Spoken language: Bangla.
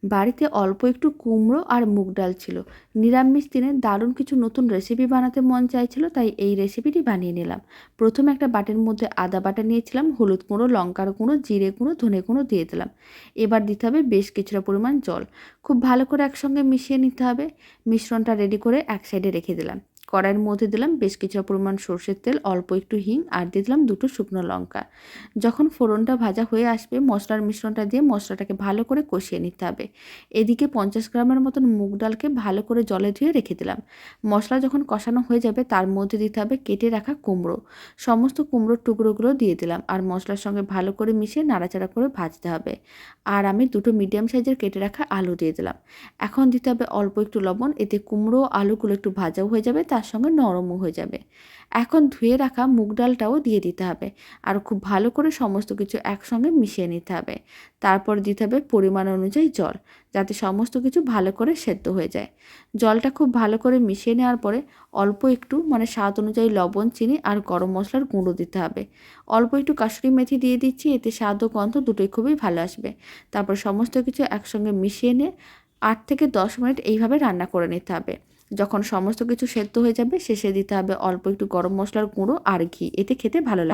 বাড়িতে অল্প একটু কুমড়ো আর মুগ ডাল ছিল। নিরামিষ দিনে দারুণ কিছু নতুন রেসিপি বানাতে মন চাইছিল, তাই এই রেসিপিটি বানিয়ে নিলাম। প্রথমে একটা বাটির মধ্যে আদা বাটা নিয়েছিলাম, হলুদ গুঁড়ো, লঙ্কার গুঁড়ো, জিরে গুঁড়ো, ধনে গুঁড়ো দিয়ে দিলাম। এবার দিতে হবে বেশ কিছুটা পরিমাণ জল। খুব ভালো করে একসঙ্গে মিশিয়ে নিতে হবে। মিশ্রণটা রেডি করে এক সাইডে রেখে দিলাম। কড়াইয়ের মধ্যে দিলাম বেশ কিছুটা পরিমাণ সর্ষের তেল, অল্প একটু হিং আর দিয়ে দিলাম দুটো শুকনো লঙ্কা। যখন ফোড়নটা ভাজা হয়ে আসবে, মশলার মিশ্রণটা দিয়ে মশলাটাকে ভালো করে কষিয়ে নিতে হবে। এদিকে 50 গ্রামের মতন মুগ ডালকে ভালো করে জলে ধুয়ে রেখে দিলাম। মশলা যখন কষানো হয়ে যাবে, তার মধ্যে দিতে হবে কেটে রাখা কুমড়ো। সমস্ত কুমড়োর টুকরোগুলো দিয়ে দিলাম আর মশলার সঙ্গে ভালো করে মিশিয়ে নাড়াচাড়া করে ভাজতে হবে। আর আমি দুটো মিডিয়াম সাইজের কেটে রাখা আলু দিয়ে দিলাম। এখন দিতে হবে অল্প একটু লবণ, এতে কুমড়ো ও আলুগুলো একটু ভাজাও হয়ে যাবে, তার সঙ্গে নরমও হয়ে যাবে। এখন ধুয়ে রাখা মুগ ডালটাও দিয়ে দিতে হবে আর খুব ভালো করে সমস্ত কিছু একসঙ্গে মিশিয়ে নিতে হবে। তারপর দিতে হবে পরিমাণ অনুযায়ী জল, যাতে সমস্ত কিছু ভালো করে সেদ্ধ হয়ে যায়। জলটা খুব ভালো করে মিশিয়ে নেওয়ার পরে অল্প একটু স্বাদ অনুযায়ী লবণ, চিনি আর গরম মশলার গুঁড়ো দিতে হবে। অল্প একটু কাসুরি মেথি দিয়ে দিচ্ছি, এতে স্বাদ ও গন্ধ দুটোই খুবই ভালো আসবে। তারপর সমস্ত কিছু একসঙ্গে মিশিয়ে নিয়ে 8 থেকে 10 মিনিট এইভাবে রান্না করে নিতে হবে। যখন সমস্ত কিছু সেদ্ধ হয়ে যাবে, শেষে দিতে হবে অল্প একটু গরম মশলার গুঁড়ো আর ঘি, এতে খেতে ভালো লাগে।